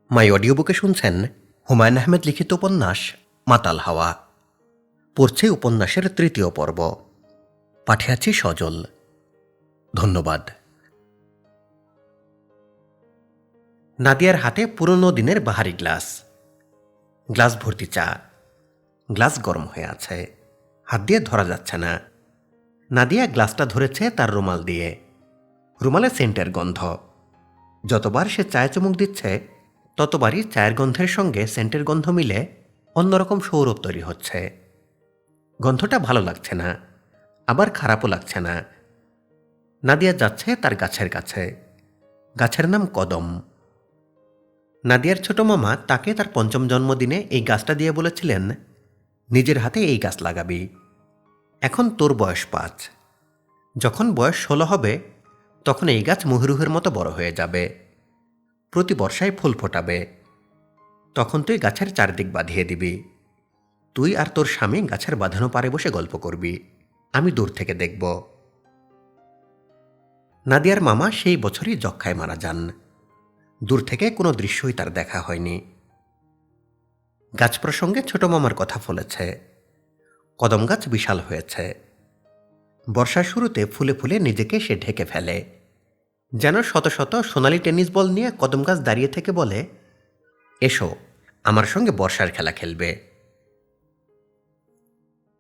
মাই audio বুকে শুনছেন হুমায়ুন আহমেদ লিখিত উপন্যাস মাতাল হাওয়া। পড়ছে উপন্যাসের তৃতীয় পর্ব। পাঠিয়েছি সজল। ধন্যবাদ। নাদিয়ার হাতে পুরনো দিনের বাহারি গ্লাস ভর্তি চা। গ্লাস গরম হয়ে আছে, হাত দিয়ে ধরা যাচ্ছে না। নাদিয়া গ্লাসটা ধরেছে তার রুমাল দিয়ে। রুমালে সেন্টের গন্ধ। যতবার সে চায়ে চুমুক দিচ্ছে ততবারই চায়ের গন্ধের সঙ্গে সেন্টের গন্ধ মিলে অন্যরকম সৌরভ তৈরি হচ্ছে। গন্ধটা ভালো লাগছে না, আবার খারাপও লাগছে না। নাদিয়া যাচ্ছে তার গাছের কাছে। গাছের নাম কদম। নাদিয়ার ছোট মামা তাকে তার পঞ্চম জন্মদিনে এই গাছটা দিয়ে বলেছিলেন, নিজের হাতে এই গাছ লাগাবি। এখন তোর বয়স 5। যখন বয়স 16 হবে তখন এই গাছ মহিরুহের মতো বড় হয়ে যাবে। প্রতি বর্ষায় ফুল ফোটাবে। তখন তুই গাছের চারদিক বাঁধিয়ে দিবি। তুই আর তোর স্বামী গাছের বাঁধানো পারে বসে গল্প করবি, আমি দূর থেকে দেখব। নাদিয়ার মামা সেই বছরই যক্ষ্মায় মারা যান। দূর থেকে কোনো দৃশ্যই তার দেখা হয়নি। গাছ প্রসঙ্গে ছোট মামার কথা ফলেছে। কদম গাছ বিশাল হয়েছে। বর্ষার শুরুতে ফুলে ফুলে নিজেকে সে ঢেকে ফেলে, যেন শত শত সোনালি টেনিস বল নিয়ে কদম গাছ দাঁড়িয়ে থেকে বলে, এসো আমার সঙ্গে বর্ষার খেলা খেলবে।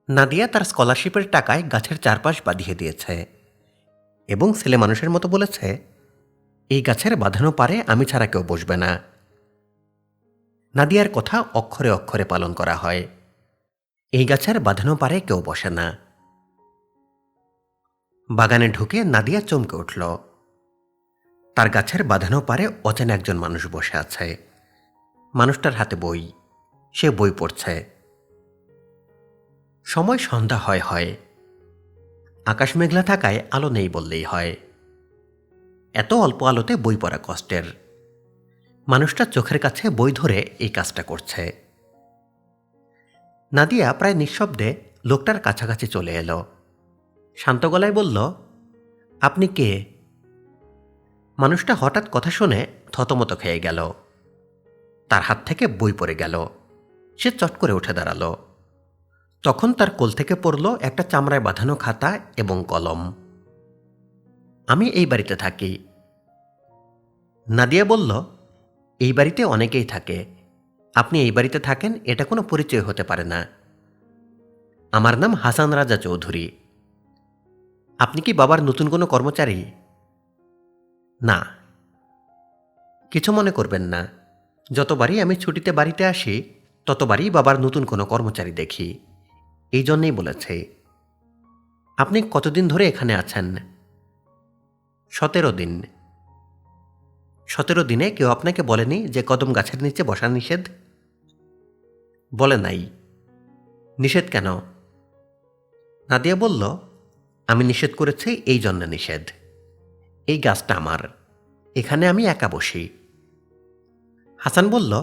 নাদিয়া তার স্কলারশিপের টাকায় গাছের চারপাশ বাঁধিয়ে দিয়েছে এবং ছেলে মানুষের মতো বলেছে, এই গাছের বাঁধানো পারে আমি ছাড়া কেউ বসবে না। নাদিয়ার কথা অক্ষরে অক্ষরে পালন করা হয়। এই গাছের বাঁধানো পারে কেউ বসে না। বাগানে ঢুকে নাদিয়া চমকে উঠল। তার গাছের বাঁধানো পারে অচেনা একজন মানুষ বসে আছে। মানুষটার হাতে বই, সে বই পড়ছে। সময় সন্ধ্যা হয়। আকাশ মেঘলা থাকায় আলো নেই বললেই হয়। এত অল্প আলোতে বই পড়া কষ্টের। মানুষটা চোখের কাছে বই ধরে এই কাজটা করছে। নাদিয়া প্রায় নিঃশব্দে লোকটার কাছাকাছি চলে এলো। শান্ত গলায় বলল, আপনি কে? মানুষটা হঠাৎ কথা শুনে থতমত খেয়ে গেল। তার হাত থেকে বই পড়ে গেল। সে চট করে উঠে দাঁড়ালো। তখন তার কোল থেকে পড়ল একটা চামড়ায় বাঁধানো খাতা এবং কলম। আমি এই বাড়িতে থাকি। নাদিয়া বলল, এই বাড়িতে অনেকেই থাকে। আপনি এই বাড়িতে থাকেন এটা কোনো পরিচয় হতে পারে না। আমার নাম হাসান রাজা চৌধুরী। আপনি কি বাবার নতুন কোনো কর্মচারী? না। কিছু মনে করবেন না, যতবারই আমি ছুটিতে বাড়িতে আসি ততবারই বাবার নতুন কোনো কর্মচারী দেখি, এই জন্যেই বলেছে। আপনি কতদিন ধরে এখানে আছেন? 17 দিন। 17 দিনে কেউ আপনাকে বলেনি যে কদম গাছের নিচে বসা নিষেধ? বলে নাই। নিষেধ কেন? নাদিয়া বলল, আমি নিষেধ করেছি এই জন্য নিষেধ। এই গাছটা আমার, এখানে আমি একা বসি। হাসান বলল,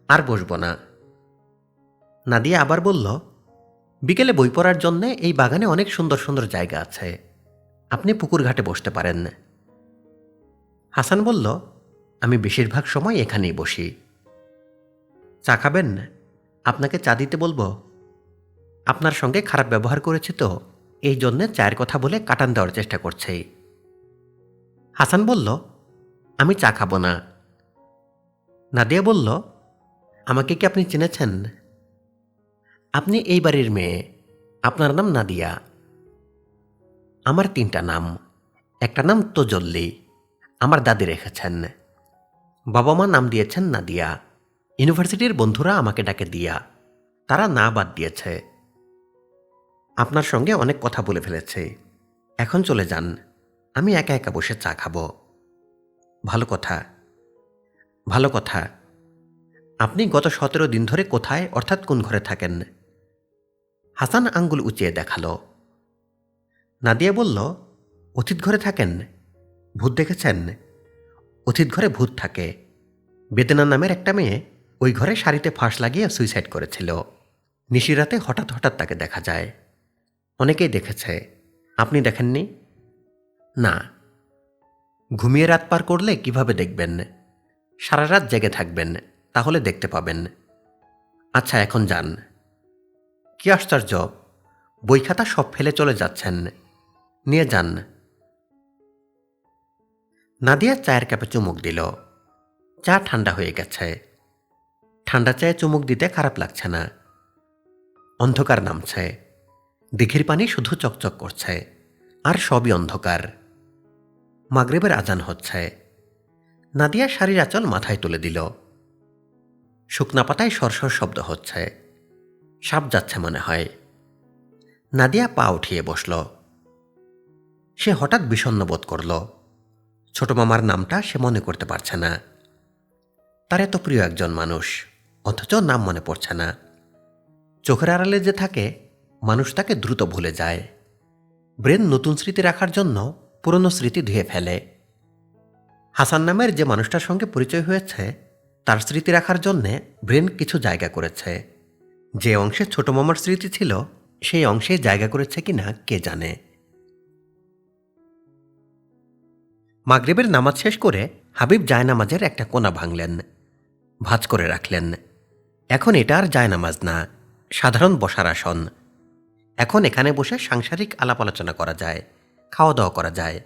আর বসব না। নাদিয়া আবার বলল, বিকেলে বই পড়ার জন্যে এই বাগানে অনেক সুন্দর সুন্দর জায়গা আছে, আপনি পুকুর ঘাটে বসতে পারেন। হাসান বলল, আমি বেশিরভাগ সময় এখানেই বসি। চা খাবেন? আপনাকে চা দিতে বলবো? আপনার সঙ্গে খারাপ ব্যবহার করেছি তো, এই জন্যে চায়ের কথা বলে কাটান দেওয়ার চেষ্টা করছে। হাসান বলল, আমি চা খাবো না। নাদিয়া বলল, আমাকে কি আপনি চিনেছেন? আপনি এই বাড়ির মেয়ে, আপনার নাম নাদিয়া। আমার 3টা নাম। একটা নাম তোজল্লি, আমার দাদি রেখেছেন। বাবা মা নাম দিয়েছেন নাদিয়া। ইউনিভার্সিটির বন্ধুরা আমাকে ডাকে দিয়া, তারা না বাদ দিয়েছে। আপনার সঙ্গে অনেক কথা বলে ফেলেছে, এখন চলে যান, আমি একা একা বসে চা খাবো। ভালো কথা। ভালো কথা। আপনি গত 17 দিন ধরে কোথায়, অর্থাৎ কোন ঘরে থাকেন? হাসান আঙ্গুল উঁচিয়ে দেখালো। নাদিয়া বলল, অতীত ঘরে থাকেন। ভূত দেখেছেন? অতীত ঘরে ভূত থাকে। বেদনা নামের একটা মেয়ে ওই ঘরে শাড়িতে ফাঁস লাগিয়ে সুইসাইড করেছিল। নিশিরাতে হঠাৎ হঠাৎ তাকে দেখা যায়। অনেকেই দেখেছে, আপনি দেখেননি? না। ঘুমিয়ে রাত পার করলে কিভাবে দেখবেন? সারা রাত জেগে থাকবেন, তাহলে দেখতে পাবেন। আচ্ছা, এখন যান। কি আশ্চর্য, বই খাতা সব ফেলে চলে যাচ্ছেন, নিয়ে যান। নাদিয়া চায়ের কাপে চুমুক দিল। চা ঠান্ডা হয়ে গেছে। ঠান্ডা চায়ে চুমুক দিতে খারাপ লাগছে না। অন্ধকার নামছে, দিঘির পানি শুধু চকচক করছে, আর সবই অন্ধকার। মাগরিবের আজান হচ্ছে। নাদিয়া শাড়ির আঁচল মাথায় তুলে দিল। শুকনা পাতায় সরসর শব্দ হচ্ছে, সাপ যাচ্ছে মনে হয়। নাদিয়া পা উঠিয়ে বসল। সে হঠাৎ বিষণ্ণ বোধ করল। ছোট মামার নামটা সে মনে করতে পারছে না। তার এত প্রিয় একজন মানুষ, অথচ নাম মনে পড়ছে না। চোখের আড়ালে যে থাকে, মানুষ তাকে দ্রুত ভুলে যায়। ব্রেন নতুন স্মৃতি রাখার জন্য পুরনো স্মৃতি ধুয়ে ফেলে। হাসান নামের যে মানুষটার সঙ্গে পরিচয় হয়েছে, তার স্মৃতি রাখার জন্যে ব্রেন কিছু জায়গা করেছে। যে অংশে ছোট মামার স্মৃতি ছিল, সেই অংশে জায়গা করেছে কিনা কে জানে। মাগরিবের নামাজ শেষ করে হাবিব জায়নামাজের একটা কোণা ভাঙলেন, ভাঁজ করে রাখলেন। এখন এটা আর জায়নামাজ না, সাধারণ বসার আসন। এখন এখানে বসে সাংসারিক আলাপ আলোচনা করা যায়, খাওয়া দাওয়া করা যায়।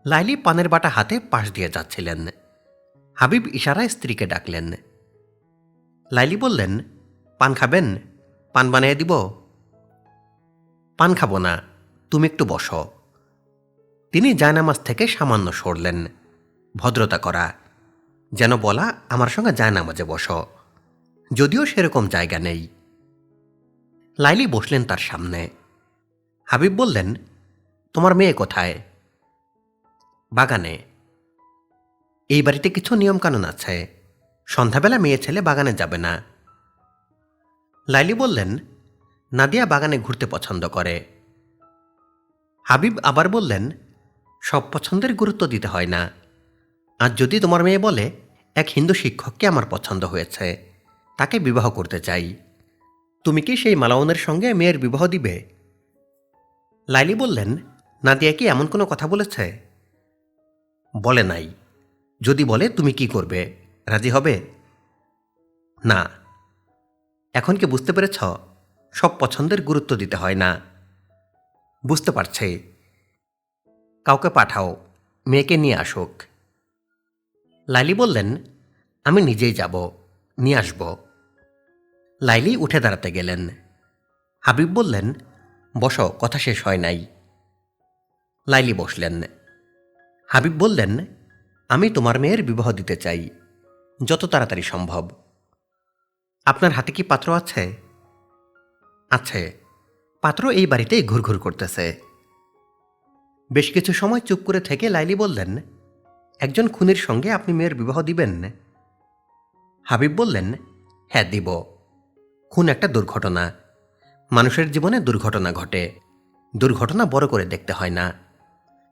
লাইলি পানের বাটা হাতে পাশ দিয়ে যাচ্ছিলেন। হাবিব ইশারায় স্ত্রীকে ডাকলেন। লাইলি বললেন, পান খাবেন? পান বানিয়ে দিব? পান খাবো না, তুমি একটু বসো। তিনি জায়নামাজ থেকে সামান্য সরলেন, ভদ্রতা করা, যেন বলা আমার সঙ্গে জায়নামাজে বসো, যদিও সেরকম জায়গা নেই। লাইলি বসলেন তার সামনে। হাবিব বললেন, তোমার মেয়ে কোথায়? বাগানে। এই বাড়িতে কিছু নিয়মকানুন আছে, সন্ধ্যাবেলা মেয়ে ছেলে বাগানে যাবে না। লাইলি বললেন, নাদিয়া বাগানে ঘুরতে পছন্দ করে। হাবিব আবার বললেন, সব পছন্দের গুরুত্ব দিতে হয় না। আর যদি তোমার মেয়ে বলে, এক হিন্দু শিক্ষককে আমার পছন্দ হয়েছে, তাকে বিবাহ করতে চাই, তুমি কি সেই মালাউনের সঙ্গে মেয়ের বিবাহ দিবে? লাইলি বললেন, নাদিয়া কি এমন কোনো কথা বলেছে? বলে নাই। যদি বলে তুমি কি করবে, রাজি হবে? না। এখন কি বুঝতে পেরেছ, সব পছন্দের গুরুত্ব দিতে হয় না? বুঝতে পারছে। কাউকে পাঠাও, মেয়েকে নিয়ে আসুক। লাইলি বললেন, আমি নিজেই যাব, নিয়ে আসব। লাইলি উঠে দাঁড়াতে গেলেন। হাবিব বললেন, বসো, কথা শেষ হয় নাই। লাইলি বসলেন। হাবিব বললেন, আমি তোমার মেয়ের বিবাহ দিতে চাই, যত তাড়াতাড়ি সম্ভব। আপনার হাতে কি পাত্র আছে? আছে। পাত্র এই বাড়িতেই ঘুরঘুর করতেছে। বেশ কিছু সময় চুপ করে থেকে লাইলি বললেন, একজন খুনির সঙ্গে আপনি মেয়ের বিবাহ দিবেন? হাবিব বললেন, হ্যাঁ দিব। খুন একটা দুর্ঘটনা। মানুষের জীবনে দুর্ঘটনা ঘটে। দুর্ঘটনা বড় করে দেখতে হয় না।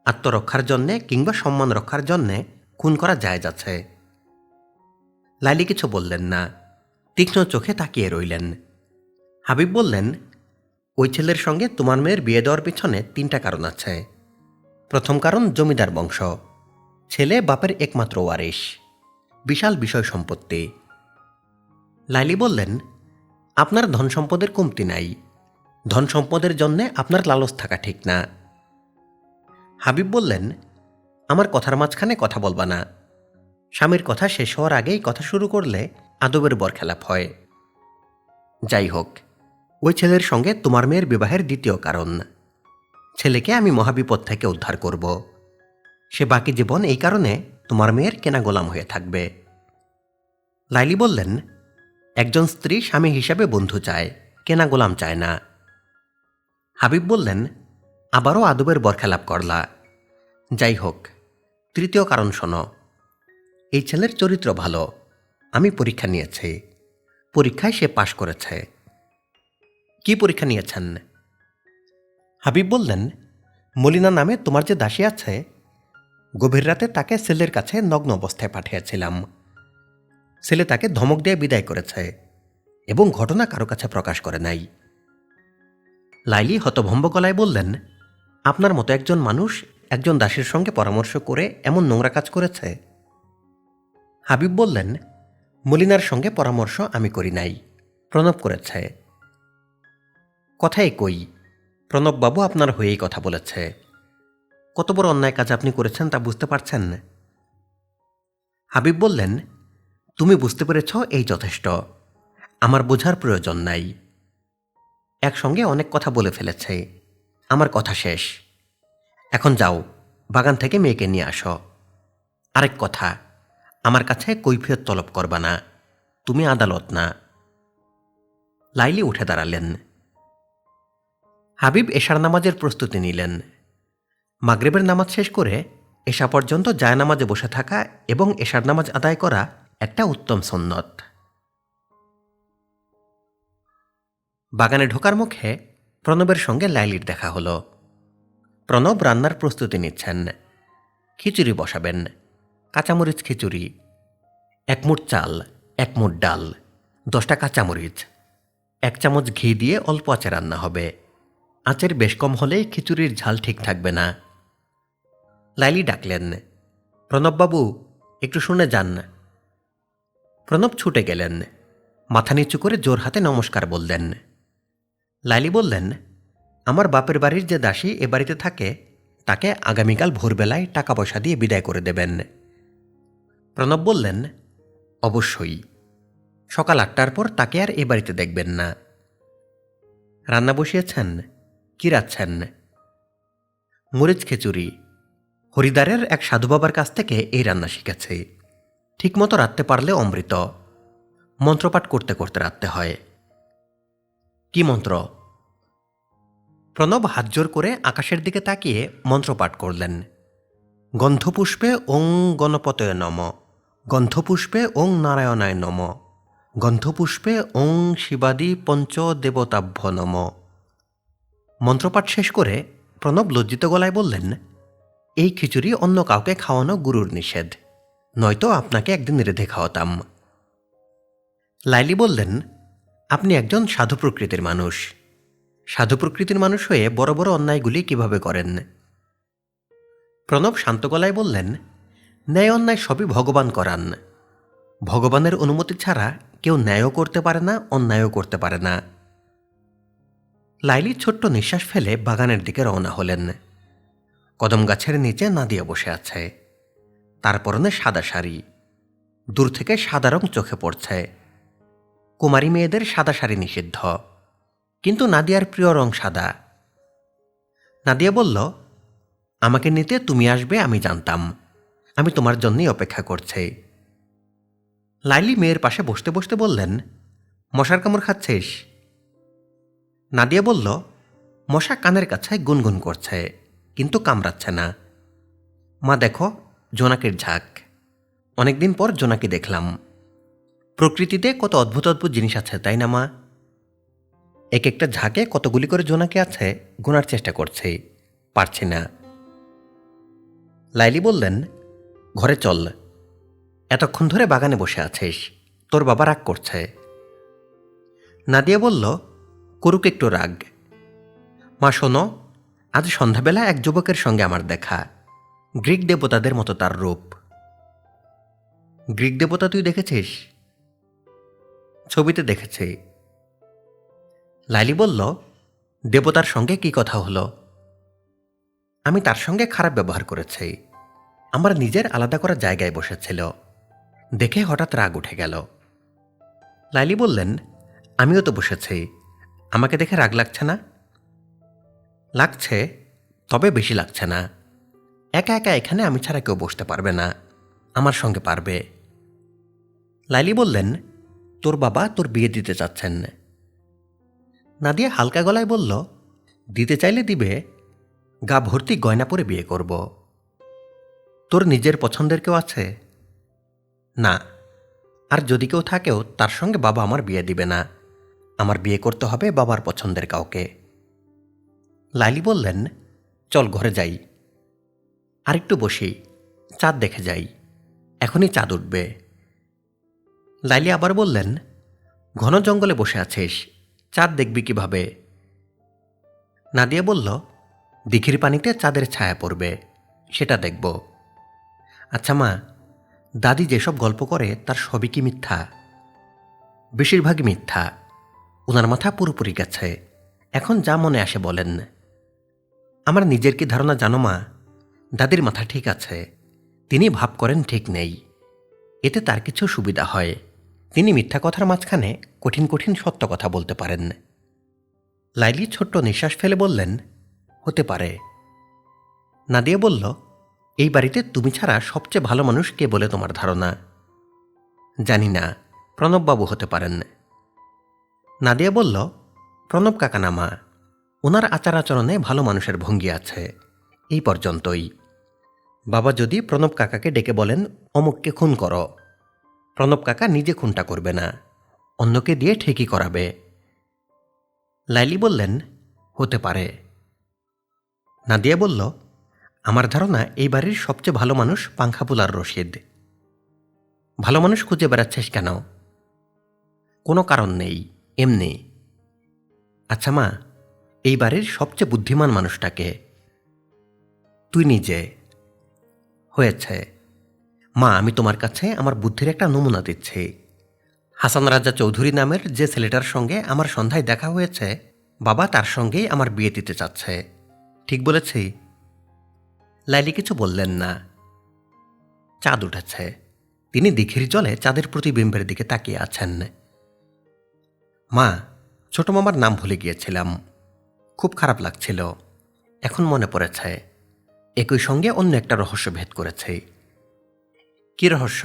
আত্মরক্ষার জন্যে কিংবা সম্মান রক্ষার জন্যে খুন করা জায়েজ আছে। লাইলি কিছু বললেন না, তীক্ষ্ণ চোখে তাকিয়ে রইলেন। হাবিব বললেন, ওই ছেলের সঙ্গে তোমার মেয়ের বিয়ে দেওয়ার পিছনে 3টা কারণ আছে। প্রথম কারণ, জমিদার বংশ, ছেলে বাপের একমাত্র ওয়ারিশ, বিশাল বিষয় সম্পত্তি। লাইলি বললেন, আপনার ধন সম্পদের কমতি নাই, ধন সম্পদের জন্যে আপনার লালস থাকা ঠিক না। হাবিব বললেন, আমার কথার মাঝখানে কথা বলবা না। স্বামীর কথা শেষ হওয়ার আগেই কথা শুরু করলে আদবের বরখেলাপ হয়। যাই হোক, ওই ছেলের সঙ্গে তোমার মেয়ের বিবাহের দ্বিতীয় কারণ, ছেলেকে আমি মহাবিপদ থেকে উদ্ধার করব। সে বাকি জীবন এই কারণে তোমার মেয়ের কেনা গোলাম হয়ে থাকবে। লাইলি বললেন, একজন স্ত্রী স্বামী হিসাবে বন্ধু চায়, কেনা গোলাম চায় না। হাবিব বললেন, আবারও আদবের বরখেলাপ করলা। যাই হোক, তৃতীয় কারণ শোনো। এই ছেলের চরিত্র ভালো, আমি পরীক্ষা নিয়েছি, পরীক্ষায় সে পাশ করেছে। কি পরীক্ষা নিয়েছেন? হাবিব বললেন, মলিনা নামে তোমার যে দাসী আছে, গভীর রাতে তাকে ছেলের কাছে নগ্ন অবস্থায় পাঠিয়েছিলাম। ছেলে তাকে ধমক দিয়ে বিদায় করেছে এবং ঘটনা কারো কাছে প্রকাশ করে নাই। লাইলি হতভম্ব গলায় বললেন, আপনার মতো একজন মানুষ একজন দাসীর সঙ্গে পরামর্শ করে এমন নোংরা কাজ করেছে? হাবিব বললেন, মলিনার সঙ্গে পরামর্শ আমি করি নাই, প্রণব করেছে। কথাই কই, প্রণববাবু আপনার হয়েই কথা বলেছে। কত বড় অন্যায় কাজ আপনি করেছেন তা বুঝতে পারছেন? হাবিব বললেন, তুমি বুঝতে পেরেছ এই যথেষ্ট, আমার বোঝার প্রয়োজন নাই। একসঙ্গে অনেক কথা বলে ফেলেছে, আমার কথা শেষ। এখন যাও, বাগান থেকে মেয়েকে নিয়ে আসো। আরেক কথা, আমার কাছে কৈফিয়ত তলব করবা না, তুমি আদালত না। লাইলি উঠে দাঁড়ালেন। হাবিব এশার নামাজের প্রস্তুতি নিলেন। মাগরিবের নামাজ শেষ করে এশা পর্যন্ত জায়নামাজে বসে থাকা এবং এশার নামাজ আদায় করা একটা উত্তম সুন্নত। বাগানে ঢোকার মুখে প্রণবের সঙ্গে লাইলির দেখা হলো। প্রণব রান্নার প্রস্তুতি নিচ্ছেন। খিচুড়ি বসাবেন, কাঁচামরিচ খিচুড়ি। 1 মুঠ চাল, 1 মুঠ ডাল, 10টা কাঁচামরিচ, 1 চামচ ঘি দিয়ে অল্প আঁচে রান্না হবে। আঁচের বেশ কম হলেই খিচুড়ির ঝাল ঠিক থাকবে না। লাইলি ডাকলেন, প্রণববাবু একটু শুনে যান। প্রণব ছুটে গেলেন, মাথা নিচু করে জোর হাতে নমস্কার বললেন। লাইলি বললেন, আমার বাপের বাড়ির যে দাসী এ বাড়িতে থাকে তাকে আগামীকাল ভোরবেলায় টাকা পয়সা দিয়ে বিদায় করে দেবেন। প্রণব বললেন, অবশ্যই। সকাল 8টার পর তাকে আর এ বাড়িতে দেখবেন না। রান্না বসিয়েছেন? কি রাচ্ছেন? মরিচ খিচুড়ি। হরিদ্বারের এক সাধু বাবার কাছ থেকে এই রান্না শিখেছে। ঠিকমতো রাঁধতে পারলে অমৃত। মন্ত্রপাঠ করতে করতে রাঁধতে হয়। কি মন্ত্র? প্রণব হাত জোর করে আকাশের দিকে তাকিয়ে মন্ত্রপাঠ করলেন। গন্ধপুষ্পে ওং গণপতয়ে নম, গন্ধপুষ্পে ওং নারায়ণায় নম, গন্ধপুষ্পে ওং শিবাদি পঞ্চ দেবতাভ্য নম। মন্ত্রপাঠ শেষ করে প্রণব লজ্জিত গলায় বললেন, এই খিচুড়ি অন্য কাউকে খাওয়ানো গুরুর নিষেধ, নয়তো আপনাকে একদিন রেঁধে খাওয়াতাম। লাইলি বললেন, আপনি একজন সাধু প্রকৃতির মানুষ। সাধু প্রকৃতির মানুষ হয়ে বড় বড় অন্যায়গুলি কিভাবে করেন? প্রণব শান্ত গলায় বললেন, ন্যায় অন্যায় সবই ভগবান করান। ভগবানের অনুমতি ছাড়া কেউ ন্যায়ও করতে পারে না, অন্যায়ও করতে পারে না। লাইলি ছোট্ট নিঃশ্বাস ফেলে বাগানের দিকে রওনা হলেন। কদম গাছের নিচে নাদিয়া বসে আছে। তার পরনে সাদা শাড়ি। দূর থেকে সাদা রং চোখে পড়ছে। কুমারী মেয়েদের সাদা শাড়ি নিষিদ্ধ, কিন্তু নাদিয়ার প্রিয় রং সাদা। নাদিয়া বলল, আমাকে নিতে তুমি আসবে আমি জানতাম, আমি তোমার জন্যই অপেক্ষা করছি। লাইলি মেয়ের পাশে বসতে বসতে বললেন, মশার কামড় খাচ্ছিস? নাদিয়া বলল, মশা কানের কাছে গুনগুন করছে, কিন্তু কামড়াচ্ছে না। মা দেখো, জোনাকির ঝাঁক। অনেকদিন পর জোনাকি দেখলাম। প্রকৃতিতে কত অদ্ভুত অদ্ভুত জিনিস আছে, তাই না মা? এক একটা ঝাঁকে কতগুলি করে জোনাকি আছে গোনার চেষ্টা করছি, পারছি না। লাইলি বললেন, ঘরে চল। এতক্ষণ ধরে বাগানে বসে আছিস, তোর বাবা রাগ করছে। নাদিয়া বলল, করুক একটু রাগ। মা শোনো, আজ সন্ধ্যাবেলা এক যুবকের সঙ্গে আমার দেখা। গ্রিক দেবতাদের মতো তার রূপ। গ্রিক দেবতা তুই দেখেছিস? ছবিতে দেখেছি। লাইলি বলল, দেবতার সঙ্গে কি কথা হলো? আমি তার সঙ্গে খারাপ ব্যবহার করেছি। আমার নিজের আলাদা করা জায়গায় বসেছিল, দেখে হঠাৎ রাগ উঠে গেল। লাইলি বললেন, আমিও তো বসেছি, আমাকে দেখে রাগ লাগছে না? লাগছে, তবে বেশি লাগছে না। একা একা এখানে আমি ছাড়া কেউ বসতে পারবে না, আমার সঙ্গে পারবে। লাইলি বললেন, তোর বাবা তোর বিয়ে দিতে চাচ্ছেন। নাদিয়া হালকা গলায় বলল, দিতে চাইলে দিবে, গা ভর্তি গয়না পরে বিয়ে করব। তোর নিজের পছন্দের কেউ আছে? না, আর যদি কেউ থাকেও তার সঙ্গে বাবা আমার বিয়ে দিবে না। আমার বিয়ে করতে হবে বাবার পছন্দের কাউকে। লাইলি বললেন, চল ঘরে যাই। আরেকটু বসি, চাঁদ দেখে যাই, এখনই চাঁদ উঠবে। লাইলি আবার বললেন, ঘন জঙ্গলে বসে আছিস, চাঁদ দেখবি কিভাবে? নাদিয়া বলল, দিঘির পানিতে চাঁদের ছায়া পড়বে, সেটা দেখব। আচ্ছা মা, দাদি যেসব গল্প করে তার সবই কি মিথ্যা? বেশিরভাগই মিথ্যা। ওনার মাথা পুরোপুরি গেছে। এখন যা মনে আসে বলেন। আমার নিজের কি ধারণা জানো মা? দাদির মাথা ঠিক আছে, তিনি ভাব করেন ঠিক নেই। এতে তার কিছু সুবিধা হয়। তিনি মিথ্যা কথার মাঝখানে কঠিন কঠিন সত্য কথা বলতে পারেন। লাইলি ছোট্ট নিঃশ্বাস ফেলে বললেন, হতে পারে। নাদিয়া বলল, এই বাড়িতে তুমি ছাড়া সবচেয়ে ভালো মানুষ কে বলে তোমার ধারণা? জানি না, প্রণববাবু হতে পারেন। নাদিয়া বলল, প্রণব কাকা না মা, ওনার আচার আচরণে ভালো মানুষের ভঙ্গি আছে, এই পর্যন্তই। বাবা যদি প্রণব কাকাকে ডেকে বলেন অমুককে খুন করো, প্রণব কাকা নিজে খুনটা করবে না, অন্যকে দিয়ে ঠিকই করাবে। লাইলি বললেন, হতে পারে। নাদিয়া বলল, আমার ধারণা এই বাড়ির সবচেয়ে ভালো মানুষ পাংখাপুলার রশিদ। ভালো মানুষ খুঁজে বেড়াচ্ছিস কেন? কোনো কারণ নেই, এমনি। আচ্ছা মা, এই বাড়ির সবচেয়ে বুদ্ধিমান মানুষটাকে? তুই নিজে। হয়েছে মা, আমি তোমার কাছে আমার বুদ্ধির একটা নমুনা দিচ্ছি। হাসান রাজা চৌধুরী নামের যে ছেলেটার সঙ্গে আমার সন্ধ্যায় দেখা হয়েছে, বাবা তার সঙ্গেই আমার বিয়ে দিতে চাচ্ছে। ঠিক বলেছি? লাইলি কিছু বললেন না। চাঁদ উঠেছে। তিনি দিঘির জলে চাঁদের প্রতিবিম্বের দিকে তাকিয়ে আছেন। মা, ছোট মামার নাম ভুলে গিয়েছিলাম, খুব খারাপ লাগছিল। এখন মনে পড়েছে। একই সঙ্গে অন্য একটা রহস্য ভেদ করেছে। কি রহস্য?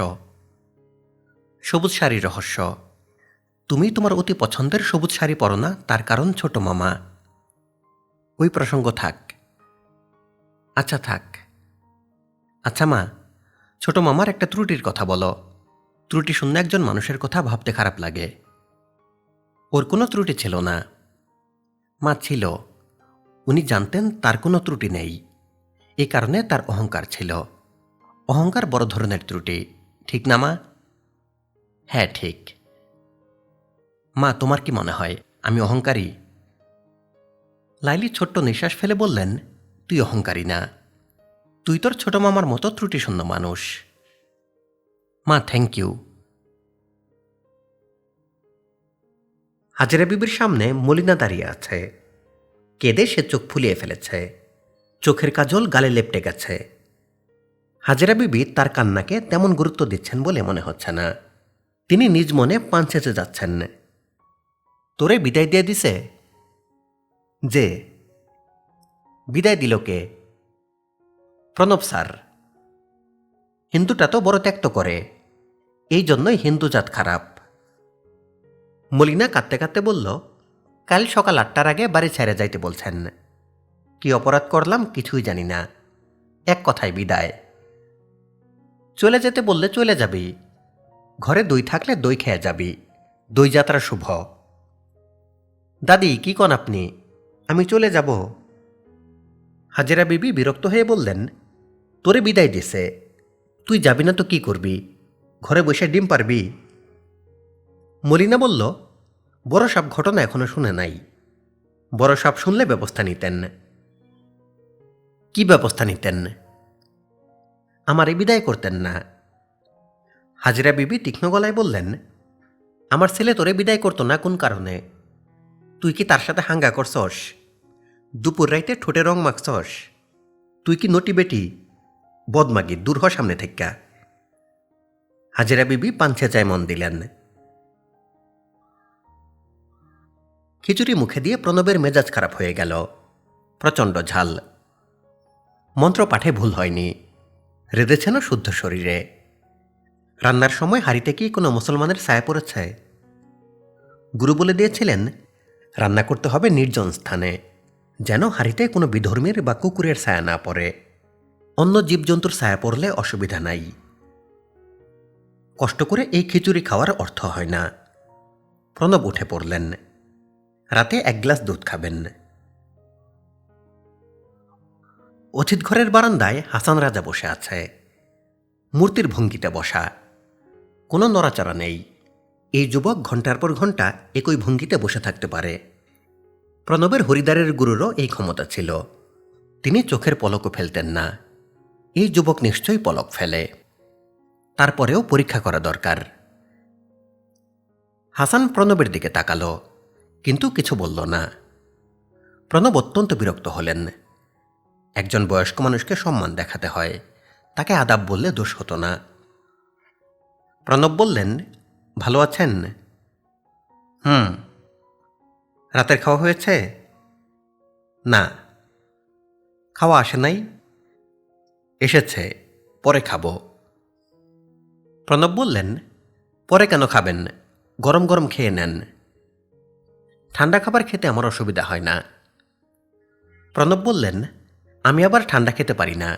সবুজ শাড়ির রহস্য। তুমি তোমার অতি পছন্দের সবুজ শাড়ি পরো না, তার কারণ ছোট মামা। ওই প্রসঙ্গ থাক। আচ্ছা থাক। আচ্ছা মা, ছোট মামার একটা ত্রুটির কথা বলো। ত্রুটি শূন্য একজন মানুষের কথা ভাবতে খারাপ লাগে। ওর কোনো ত্রুটি ছিল না। মা, ছিল। উনি জানতেন তার কোনো ত্রুটি নেই, এই কারণে তার অহংকার ছিল। অহংকার বড় ধরনের ত্রুটি, ঠিক না মা? হ্যাঁ ঠিক। মা, তোমার কি মনে হয় আমি অহংকারী? লাইলি ছোট্ট নিঃশ্বাস ফেলে বললেন, তুই অহংকারী না, তুই তোর ছোট মামার মতো ত্রুটিশূন্য মানুষ। মা, থ্যাংক ইউ। হাজেরা বিবির সামনে মলিনা দাঁড়িয়ে আছে। কেঁদে সে চোখ ফুলিয়ে ফেলেছে, চোখের কাজল গালে লেপটে গেছে। হাজেরা বিবি তার কান্নাকে তেমন গুরুত্ব দিচ্ছেন বলে মনে হচ্ছে না। তিনি নিজ মনে পান চেঁচে যাচ্ছেন। তোরে বিদায় দিয়ে দিছে? যে বিদায় দিল কে? প্রণব স্যার। হিন্দুটা তো বড় ত্যাক্ত করে, এই জন্যই হিন্দু জাত খারাপ। মলিনা কাঁদতে কাঁদতে বলল, কাল সকাল 8টার আগে বাড়ি ছেড়ে যাইতে বলছেন। কি অপরাধ করলাম কিছুই জানি না, এক কথায় বিদায়। চলে যেতে বললে চলে যাবি, ঘরে দই থাকলে দই খেয়ে যাবি, দই যাত্রা শুভ। দাদি কি কন আপনি? আমি চলে যাব। হাজেরা বিবি বিরক্ত হয়ে বললেন, তোরে বিদায় দিছে, তুই যাবি না তো কি করবি? ঘরে বসে ডিম পারবি? মলিনা বলল, বড় সাপ ঘটনা এখনো শুনে নাই। বড় সাপ শুনলে ব্যবস্থা নিতেন। কি ব্যবস্থা নিতেন? আমারে বিদায় করতেন না। হাজেরা বিবি তীক্ষ্ণ গলায় বললেন, আমার ছেলে তোরে বিদায় করতো না কোন কারণে? তুই কি তার সাথে হাঙ্গা করছস? দুপুর রাইতে ঠোঁটে রং মাখছস? তুই কি নটি বেটি? বদমাগি, দূর হ সামনে থেকে। হাজেরা বিবি পান ছেঁচায় মন দিলেন। খিচুড়ি মুখে দিয়ে প্রণবের মেজাজ খারাপ হয়ে গেল। প্রচণ্ড ঝাল। মন্ত্র পাঠে ভুল হয়নি, রেঁধেছেন শুদ্ধ শরীরে। রান্নার সময় হাঁড়িতে কি কোনো মুসলমানের ছায়া পড়েছে? গুরু বলে দিয়েছিলেন রান্না করতে হবে নির্জন স্থানে, যেন হাঁড়িতে কোনো বিধর্মীর বা কুকুরের ছায়া না পড়ে। অন্য জীবজন্তুর ছায়া পড়লে অসুবিধা নাই। কষ্ট করে এই খিচুড়ি খাওয়ার অর্থ হয় না। প্রণব উঠে পড়লেন। রাতে 1 গ্লাস দুধ খাবেন। অতিথ ঘরের বারান্দায় হাসান রাজা বসে আছে, মূর্তির ভঙ্গিতে বসা, কোনো নড়াচড়া নেই। এই যুবক ঘন্টার পর ঘন্টা একই ভঙ্গিতে বসে থাকতে পারে। প্রণবের হরিদ্বারের গুরুরও এই ক্ষমতা ছিল, তিনি চোখের পলকও ফেলতেন না। এই যুবক নিশ্চয়ই পলক ফেলে। তারপরেও পরীক্ষা করা দরকার। হাসান প্রণবের দিকে তাকালো, কিন্তু কিছু বলল না। প্রণব অত্যন্ত বিরক্ত হলেন। একজন বয়স্ক মানুষকে সম্মান দেখাতে হয়, তাকে আদাব বললে দোষ হতো না। প্রণব বললেন, ভালো আছেন? রাতের খাওয়া হয়েছে? না। খাওয়া আসে নাই? এসেছে, পরে খাবো। প্রণব বললেন, পরে কেন খাবেন? গরম গরম খেয়ে নেন। ঠান্ডা খাবার খেতে আমার অসুবিধা হয় না। প্রণব বললেন, আমি আবার ঠান্ডা খেতে পারি না।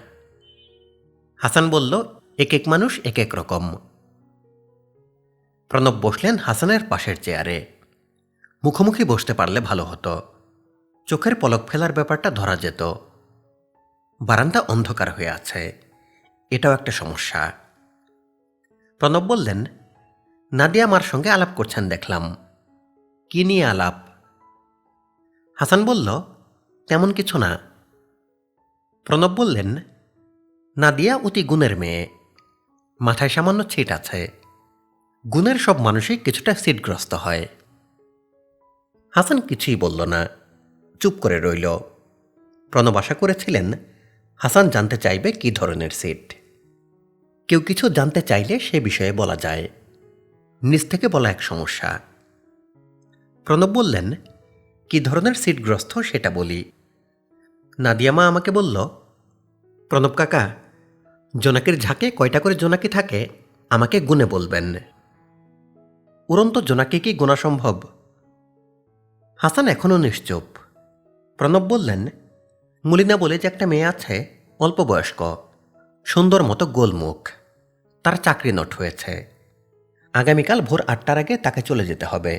হাসান বলল, এক এক মানুষ এক এক রকম। প্রণব বসলেন হাসানের পাশের চেয়ারে। মুখোমুখি বসতে পারলে ভালো হতো, চোখের পলক ফেলার ব্যাপারটা ধরা যেত। বারান্দা অন্ধকার হয়ে আছে, এটাও একটা সমস্যা। প্রণব বললেন, নাদিয়া আমার সঙ্গে আলাপ করছেন দেখলাম। কি নিয়ে আলাপ? হাসান বলল, তেমন কিছু না। প্রণব বললেন, নাদিয়া অতি গুণের মেয়ে, মাথায় সামান্য ছিট আছে। গুণের সব মানুষই কিছুটা সিটগ্রস্ত হয়। হাসান কিছুই বলল না, চুপ করে রইল। প্রণব আশা করেছিলেন হাসান জানতে চাইবে কি ধরনের সিট। কেউ কিছু জানতে চাইলে সে বিষয়ে বলা যায়, নিজ থেকে বলা এক সমস্যা। প্রণব বললেন, কি ধরনের সিটগ্রস্ত সেটা বলি। নাদিয়া মা আমাকে বলল, প্রণব কাকা, জোনাকির ঝাঁকে কয়টা করে জোনাকি থাকে আমাকে গুনে বলবেন। উড়ন্ত জোনাকি কি গোনা সম্ভব? হাসান এখনও নিশ্চুপ। প্রণব বললেন, মুলিনা বলে যে একটা মেয়ে আছে, অল্প বয়স্ক, সুন্দর মতো গোলমুখ, তার চাকরি নোট হয়েছে। আগামীকাল ভোর 8টার আগে তাকে চলে যেতে হবে।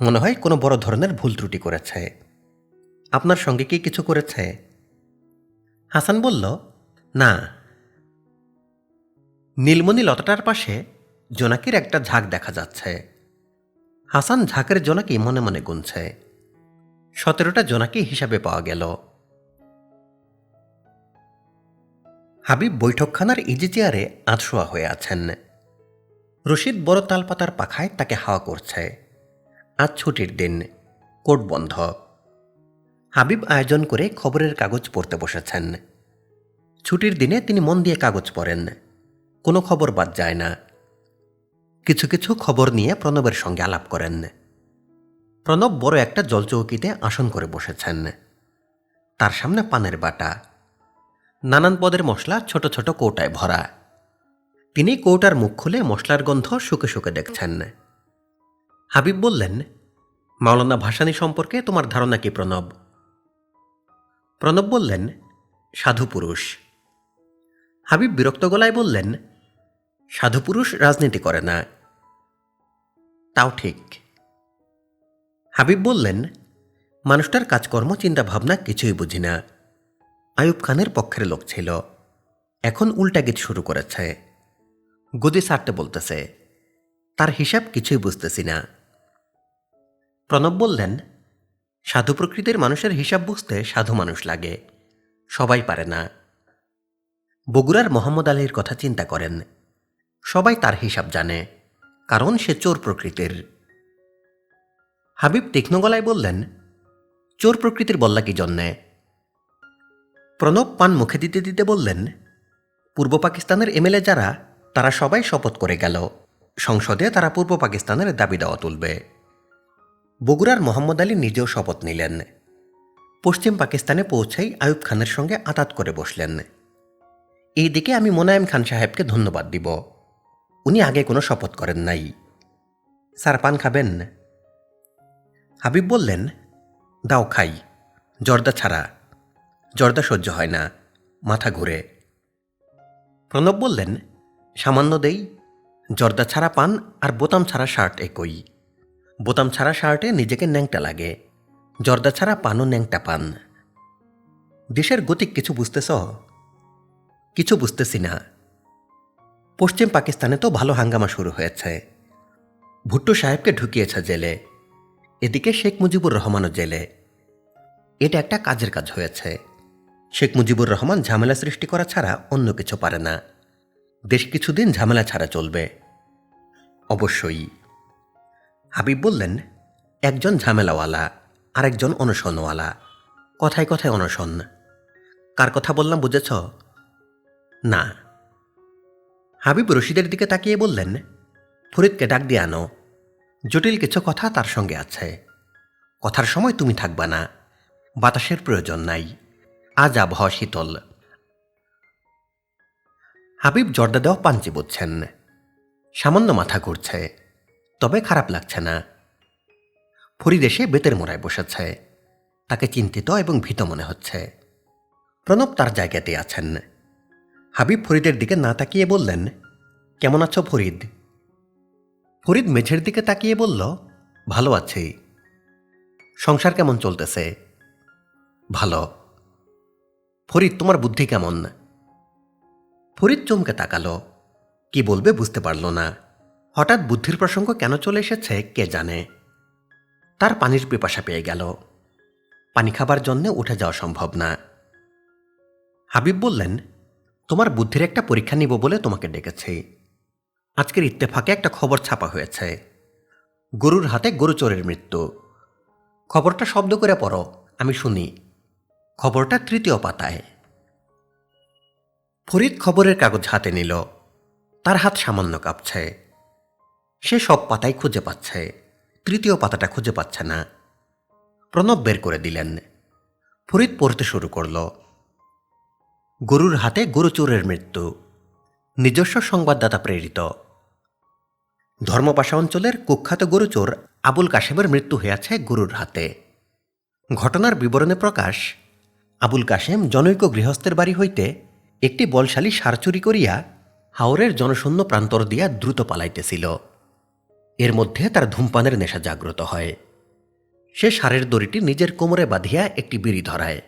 মনে হয় কোনো বড় ধরনের ভুল ত্রুটি করেছে। আপনার সঙ্গে কি কিছু করেছে? হাসান বলল, না। নীলমণি লতাটার পাশে জোনাকির একটা ঝাঁক দেখা যাচ্ছে। হাসান ঝাঁকের জোনাকি মনে মনে গুনছে। 17টা জোনাকি হিসাবে পাওয়া গেল। হাবিব বৈঠকখানার ইজি চেয়ারে আধশোয়া হয়ে আছেন। রশিদ বড় তালপাতার পাখায় তাকে হাওয়া করছে। আজ ছুটির দিন, কোর্ট বন্ধ। হাবিব আয়োজন করে খবরের কাগজ পড়তে বসেছেন। ছুটির দিনে তিনি মন দিয়ে কাগজ পড়েন, কোনো খবর বাদ যায় না। কিছু কিছু খবর নিয়ে প্রণবের সঙ্গে আলাপ করেন। প্রণব বড় একটা জলচৌকিতে আসন করে বসেছেন। তার সামনে পানের বাটা, নানান পদের মশলা ছোট ছোট কৌটায় ভরা। তিনি কৌটার মুখ খুলে মশলার গন্ধ শুকে শুকে দেখছেন। হাবিব বললেন, মাওলানা ভাসানী সম্পর্কে তোমার ধারণা কি প্রণব? প্রণব বললেন, সাধু পুরুষ। হাবিব বিরক্ত গলায় বললেন, সাধু পুরুষ রাজনীতি করে না। তাও ঠিক। হাবিব বললেন, মানুষটার কাজকর্ম চিন্তা ভাবনা কিছুই বুঝি না। আয়ুব খানের পক্ষের লোক ছিল, এখন উল্টা গীত শুরু করেছে। গদি ছাড়তে বলতেছে, তার হিসাব কিছুই বুঝতেছি না। প্রণব বললেন, সাধু প্রকৃতির মানুষের হিসাব বুঝতে সাধু মানুষ লাগে, সবাই পারে না। বগুড়ার মোহাম্মদ আলীর কথা চিন্তা করেন, সবাই তার হিসাব জানে, কারণ সে চোর প্রকৃতির। হাবিব তীক্ষ্ণ গলায় বললেন, চোর প্রকৃতির বল্লা কি জন্যে? প্রণব পান মুখে দিতে দিতে বললেন, পূর্ব পাকিস্তানের এমএলএ যারা, তারা সবাই শপথ করে গেল সংসদে তারা পূর্ব পাকিস্তানের দাবি দাওয়া তুলবে। বগুড়ার মোহাম্মদ আলী নিজেও শপথ নিলেন। পশ্চিম পাকিস্তানে পৌঁছেই আয়ুব খানের সঙ্গে আতাত করে বসলেন। এই দিকে আমি মোনায়েম খান সাহেবকে ধন্যবাদ দিব, উনি আগে কোনো শপথ করেন নাই। স্যার পান খাবেন? হাবিব বললেন, দাও খাই, জর্দা ছাড়া। জর্দা সহ্য হয় না, মাথা ঘুরে। প্রণব বললেন, সামান্য দেই। জর্দা ছাড়া পান আর বোতাম ছাড়া শার্ট একই। বোতাম ছাড়া শার্টে নিজেকে ন্যাংটা লাগে, জর্দা ছাড়া পানও ন্যাংটা পান। দেশের গতিক কিছু বুঝতেছ? কিছু বুঝতেছি না। পশ্চিম পাকিস্তানে তো ভালো হাঙ্গামা শুরু হয়েছে। ভুট্টো সাহেবকে ঢুকিয়েছে জেলে, এদিকে শেখ মুজিবুর রহমানও জেলে। এটা একটা কাজের কাজ হয়েছে। শেখ মুজিবুর রহমান ঝামেলা সৃষ্টি করা ছাড়া অন্য কিছু পারে না। দেশ কিছুদিন ঝামেলা ছাড়া চলবে। অবশ্যই। হাবিব বললেন, একজন ঝামেলাওয়ালা, আরেকজন অনশনওয়ালা। কথায় কথায় অনশন। কার কথা বললাম বুঝেছ? না। হাবিব রশিদের দিকে তাকিয়ে বললেন, ফরিদকে ডাক দিয়ে আনো। জটিল কিছু কথা তার সঙ্গে আছে। কথার সময় তুমি থাকবা না। বাতাসের প্রয়োজন নাই। আজ আবহাওয়া শীতল। হাবিব জর্দা দেওয়া পাঞ্চি বুঝছেন। সামান্য মাথা ঘুরছে, তবে খারাপ লাগছে না। ফরিদ এসে বেতের মোড়ায় বসেছে। তাকে চিন্তিত এবং ভীত মনে হচ্ছে। প্রণব তার জায়গাতে আছেন। হাবিব ফরিদের দিকে না তাকিয়ে বললেন, কেমন আছো ফরিদ? ফরিদ মেঝের দিকে তাকিয়ে বলল, ভালো আছি। সংসার কেমন চলতেছে? ভালো। ফরিদ, তোমার বুদ্ধি কেমন? ফরিদ চমকে তাকালো। কি বলবে বুঝতে পারল না। হঠাৎ বুদ্ধির প্রসঙ্গ কেন চলে এসেছে কে জানে। তার পানির পিপাসা পেয়ে গেল। পানি খাবার জন্য উঠে যাওয়া সম্ভব না। হাবিব বললেন, তোমার বুদ্ধির একটা পরীক্ষা নিব বলে তোমাকে ডেকেছি। আজকের ইত্তেফাকে একটা খবর ছাপা হয়েছে। গরুর হাতে গরু চোরের মৃত্যু। খবরটা শব্দ করে পড়ো, আমি শুনি। খবরটা 3য় পাতায়। ফরিদ খবরের কাগজ হাতে নিল। তার হাত সামান্য কাঁপছে। সে সব পাতাই খুঁজে পাচ্ছে, 3য় পাতাটা খুঁজে পাচ্ছে না। প্রণব বের করে দিলেন। ফরিদ পড়তে শুরু করল। গরুর হাতে গরু চোরের মৃত্যু। নিজস্ব সংবাদদাতা প্রেরিত। ধর্মপাশা অঞ্চলের কুখ্যাত গরুচোর আবুল কাশেমের মৃত্যু হয়েছে গরুর হাতে। ঘটনার বিবরণে প্রকাশ, আবুল কাশেম জনৈক গৃহস্থের বাড়ি হইতে একটি বলশালী ষাঁড় চুরি করিয়া হাওরের জনশূন্য প্রান্তর দিয়া দ্রুত পালাইতেছিল। এর মধ্যে তার ধূমপানের নেশা জাগ্রত হয়। সে ষাঁড়ের দড়িটি নিজের কোমরে বাঁধিয়া একটি বিড়ি ধরায়।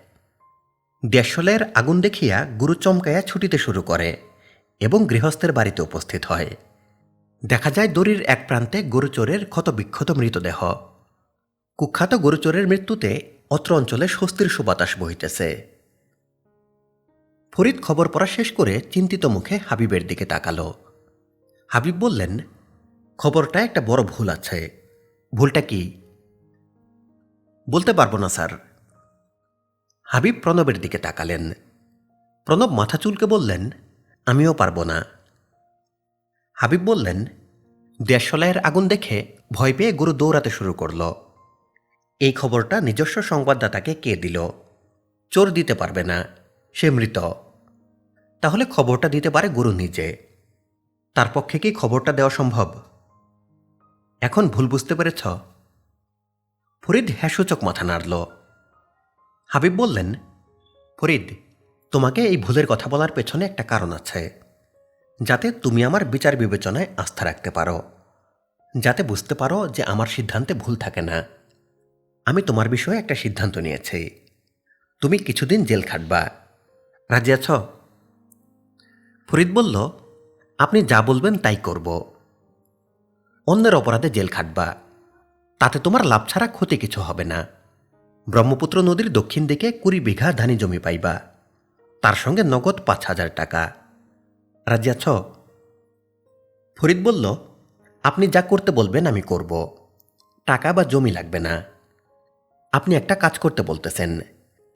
দেশলের আগুন দেখিয়া গরু চমকাইয়া ছুটিতে শুরু করে এবং গৃহস্থের বাড়িতে উপস্থিত হয়। দেখা যায় দড়ির এক প্রান্তে গরুচোরের ক্ষতবিক্ষত মৃতদেহ। কুখ্যাত গরুচোরের মৃত্যুতে অত্র অঞ্চলে স্বস্তির সুবাতাস বহিতেছে। ফরিদ খবর পড়া শেষ করে চিন্তিত মুখে হাবিবের দিকে তাকালো। হাবিব বললেন, খবরটা একটা বড় ভুল আছে। ভুলটা কি? বলতে পারবো না স্যার। হাবিব প্রণবের দিকে তাকালেন। প্রণব মাথা চুলকে বললেন, আমিও পারবো না। হাবিব বললেন, দেশলাইয়ের আগুন দেখে ভয় পেয়ে গরু দৌড়াতে শুরু করল। এই খবরটা নিজস্ব সংবাদদাতাকে কে দিল? চোর দিতে পারবে না, সে মৃত। তাহলে খবরটা দিতে পারে গরু নিজে। তার পক্ষে কি খবরটা দেওয়া সম্ভব? এখন ভুল বুঝতে পেরেছ? ফরিদ হ্যাঁসূচক মাথা নাড়ল। হাবিব বললেন, ফরিদ, তোমাকে এই ভুলের কথা বলার পেছনে একটা কারণ আছে। যাতে তুমি আমার বিচার বিবেচনায় আস্থা রাখতে পারো, যাতে বুঝতে পারো যে আমার সিদ্ধান্তে ভুল থাকে না। আমি তোমার বিষয়ে একটা সিদ্ধান্ত নিয়েছি। তুমি কিছুদিন জেল খাটবা। রাজি আছ? ফরিদ বলল, আপনি যা বলবেন তাই করব। অন্যের অপরাধে জেল খাটবা, তাতে তোমার লাভ ছাড়া ক্ষতি কিছু হবে না। ব্রহ্মপুত্র নদীর দক্ষিণ দিকে 20 বিঘা ধানি জমি পাইবা, তার সঙ্গে নগদ 5,000 টাকা। রাজি আছ? ফরিদ বলল, আপনি যা করতে বলবেন আমি করব। টাকা বা জমি লাগবে না। আপনি একটা কাজ করতে বলতেছেন,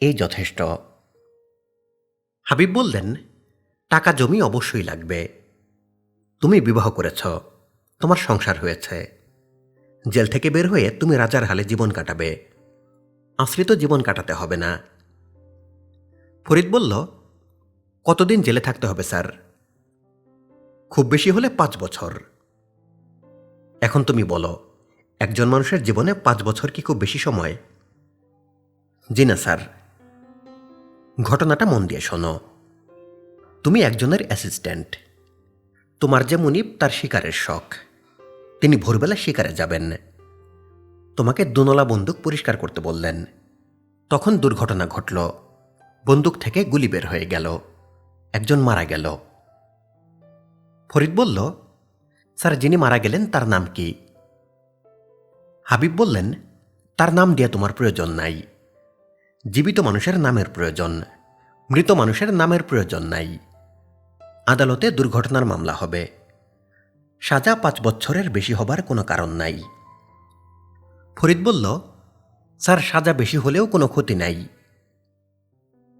এই যথেষ্ট। হাবিব বললেন, টাকা জমি অবশ্যই লাগবে। তুমি বিবাহ করেছ, তোমার সংসার হয়েছে। জেল থেকে বের হয়ে তুমি রাজার হালে জীবন কাটাবে। আশ্রিত জীবন কাটাতে হবে না। ফরিদ বলল, কতদিন জেলে থাকতে হবে স্যার? খুব বেশি হলে 5 বছর। এখন তুমি বলো, একজন মানুষের জীবনে 5 বছর কি খুব বেশি সময়? জি না স্যার। ঘটনাটা মন দিয়ে শোনো। তুমি একজনের অ্যাসিস্ট্যান্ট। তোমার যে মুনিব, তার শিকারের শখ। তিনি ভোরবেলা শিকারে যাবেন। তোমাকে দুনলা বন্দুক পরিষ্কার করতে বললেন। তখন দুর্ঘটনা ঘটল। বন্দুক থেকে গুলি বের হয়ে গেল। একজন মারা গেল। ফরিদ বলল, স্যার, যিনি মারা গেলেন তার নাম কি? হাবিব বললেন, তার নাম দিয়ে তোমার প্রয়োজন নাই। জীবিত মানুষের নামের প্রয়োজন, মৃত মানুষের নামের প্রয়োজন নাই। আদালতে দুর্ঘটনার মামলা হবে। সাজা 5 বছরের বেশি হবার কোনো কারণ নাই। ফরিদ বলল, স্যার সাজা বেশি হলেও কোনো ক্ষতি নাই।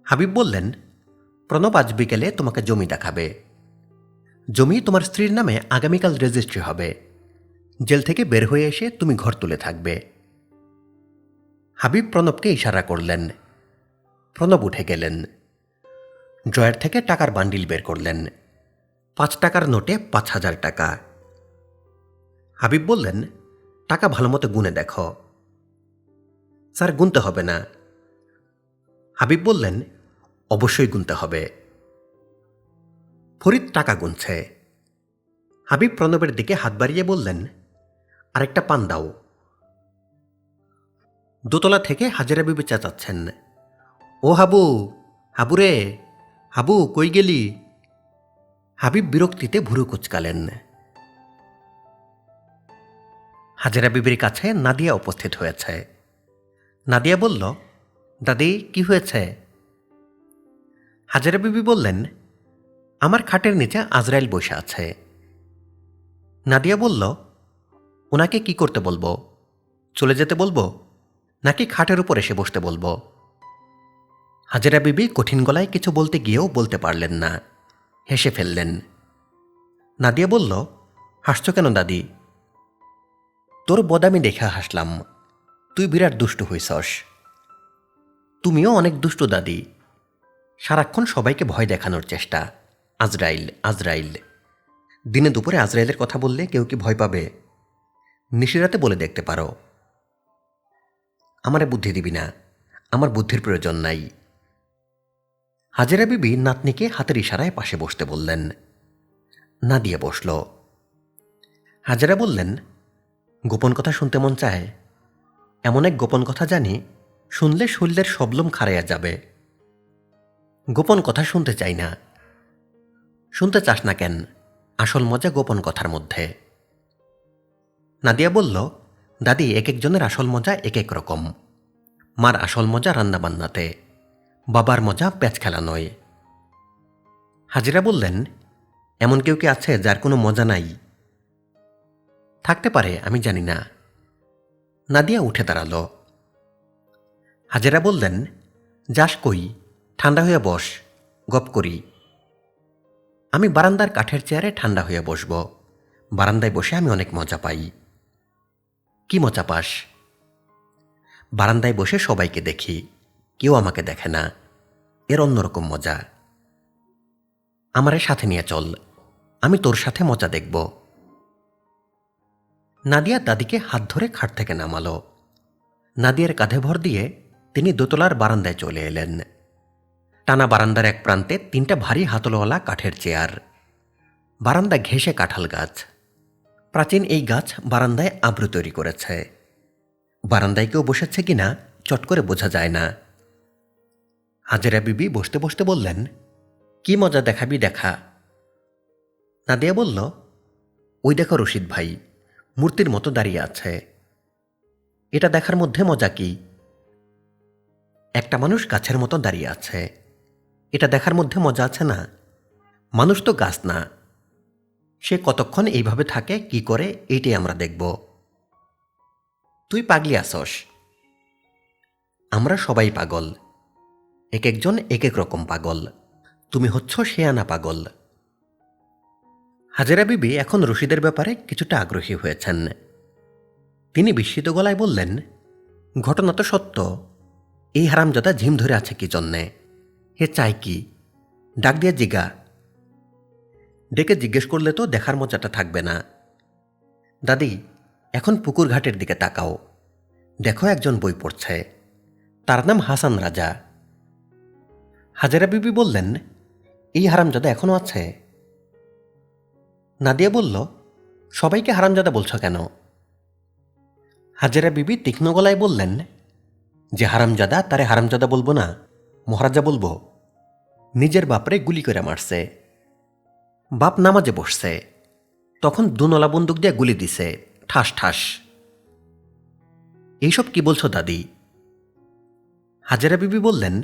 হাবিব বললেন, প্রণব আজ বিকেলে তোমাকে জমি দেখাবে। জমি তোমার স্ত্রীর নামে আগামীকাল রেজিস্ট্রি হবে। জেল থেকে বের হয়ে এসে তুমি ঘর তুলে থাকবে। হাবিব প্রণবকে ইশারা করলেন। প্রণব উঠে গেলেন। ড্রয়ার থেকে টাকার বান্ডিল বের করলেন। 5 টাকার নোটে 5,000 টাকা। হাবিব বললেন, টাকা ভালোমতো গুনে দেখো। স্যার গুনতে হবে না। হাবিব বললেন, অবশ্যই গুনতে হবে। ফরিদ টাকা গুনছে। হাবিব প্রণবের দিকে হাত বাড়িয়ে বললেন, আরেকটা পান দাও। দোতলা থেকে হাজেরা বিবি চেঁচাচ্ছেন, ও হাবু, হাবু রে, হাবু কই গেলি? হাবিব বিরক্তিতে ভুরু কুচকালেন। হাজেরা বিবির কাছে নাদিয়া উপস্থিত হয়েছে। নাদিয়া বলল, দাদি কি হয়েছে? হাজেরা বিবি বললেন, আমার খাটের নিচে আজরাইল বসে আছে। নাদিয়া বলল, ওনাকে কি করতে বলবো? চলে যেতে বলবো নাকি খাটের উপর এসে বসতে বলবো? হাজেরা বিবি কঠিন গলায় কিছু বলতে গিয়েও বলতে পারলেন না, হেসে ফেললেন। নাদিয়া বলল, হাসছ কেন দাদি? তোর বদামি দেখে হাসলাম। তুই বিরাট দুষ্টু হইছস। তুমিও অনেক দুষ্টু দাদি। সারাক্ষণ সবাইকে ভয় দেখানোর চেষ্টা। আজরাইল, আজরাইল। দিনে দুপুরে আজরাইলের কথা বললে কেউ কি ভয় পাবে? নিশিরাতে বলে দেখতে পারো। আমারে বুদ্ধি দিবি না, আমার বুদ্ধির প্রয়োজন নাই। হাজেরা বিবি নাতনিকে হাতের ইশারায় পাশে বসতে বললেন। নাদিয়া বসল। হাজেরা বললেন, গোপন কথা শুনতে মন চায়? এমন এক গোপন কথা জানি, শুনলে শরীরের সবলম খাড়াইয়া যাবে। গোপন কথা শুনতে চাই না। শুনতে চাস না কেন? আসল মজা গোপন কথার মধ্যে। নাদিয়া বলল, দাদি এক একজনের আসল মজা এক এক রকম। মার আসল মজা রান্নাবান্নাতে, বাবার মজা প্যাচ খেলা নয়। হাজিরা বললেন, এমন কেউ কি আছে যার কোনো মজা নাই? থাকতে পারে, আমি জানি না। নাদিয়া উঠে দাঁড়াল। হাজেরা বললেন, যাস কই? ঠান্ডা হয়ে বস, গপ করি। আমি বারান্দার কাঠের চেয়ারে ঠান্ডা হয়ে বসব। বারান্দায় বসে আমি অনেক মজা পাই। কি মজা পাস? বারান্দায় বসে সবাইকে দেখি, কেউ আমাকে দেখে না। এর অন্যরকম মজা। আমারে সাথে নিয়ে চল, আমি তোর সাথে মজা দেখব। নাদিয়া দাদিকে হাত ধরে খাট থেকে নামালো। নাদিয়ার কাঁধে ভর দিয়ে তিনি দোতলার বারান্দায় চলে এলেন। টানা বারান্দার এক প্রান্তে 3টা ভারী হাতলওয়ালা কাঠের চেয়ার। বারান্দা ঘেঁষে কাঁঠাল গাছ। প্রাচীন এই গাছ বারান্দায় আব্রু তৈরি করেছে। বারান্দায় কেউ বসেছে কিনা চট করে বোঝা যায় না। হাজেরা বিবি বসতে বসতে বললেন, কি মজা দেখাবি দেখা। নাদিয়া বলল, ওই দেখো রশিদ ভাই, মূর্তির মতো দাঁড়িয়ে আছে। এটা দেখার মধ্যে মজা কি? একটা মানুষ গাছের মতো দাঁড়িয়ে আছে, এটা দেখার মধ্যে মজা আছে না? মানুষ তো গাছ না, সে কতক্ষণ এইভাবে থাকে কি করে এইটাই আমরা দেখব। তুই পাগলি আসস। আমরা সবাই পাগল, এক একজন এক এক রকম পাগল। তুমি হচ্ছ শেয়ানা পাগল। হাজেরা বিবি এখন রশিদের ব্যাপারে কিছুটা আগ্রহী হয়েছেন। তিনি বিস্মিত গলায় বললেন, ঘটনা তো সত্য। এই হারামজাদা ঝিম ধরে আছে কি জন্যে? হে চাই কি? ডাক দিয়ে জিগা। ডেকে জিজ্ঞেস করলে তো দেখার মজাটা থাকবে না। দাদি, এখন পুকুর ঘাটের দিকে তাকাও, দেখো একজন বই পড়ছে, তার নাম হাসান রাজা। হাজেরা বিবি বললেন, এই হারামজাদা এখনো আছে? নাদিয়া বলল, সবাইকে হারামজাদা বলছো কেন? হাজেরা বিবি তীক্ষ্ণ গলায় বললেন, যে হারামজাদা তারে হারামজাদা বলবো না, মহারাজা বলবো। নিজের বাপরে গুলি করে মারছে। বাপ নামাজে বসছে, তখন দুনলা বন্দুক দিয়ে গুলি দিছে, ঠাস ঠাস। এইসব কি বলছো দাদি? হাজেরা বিবি বললেন,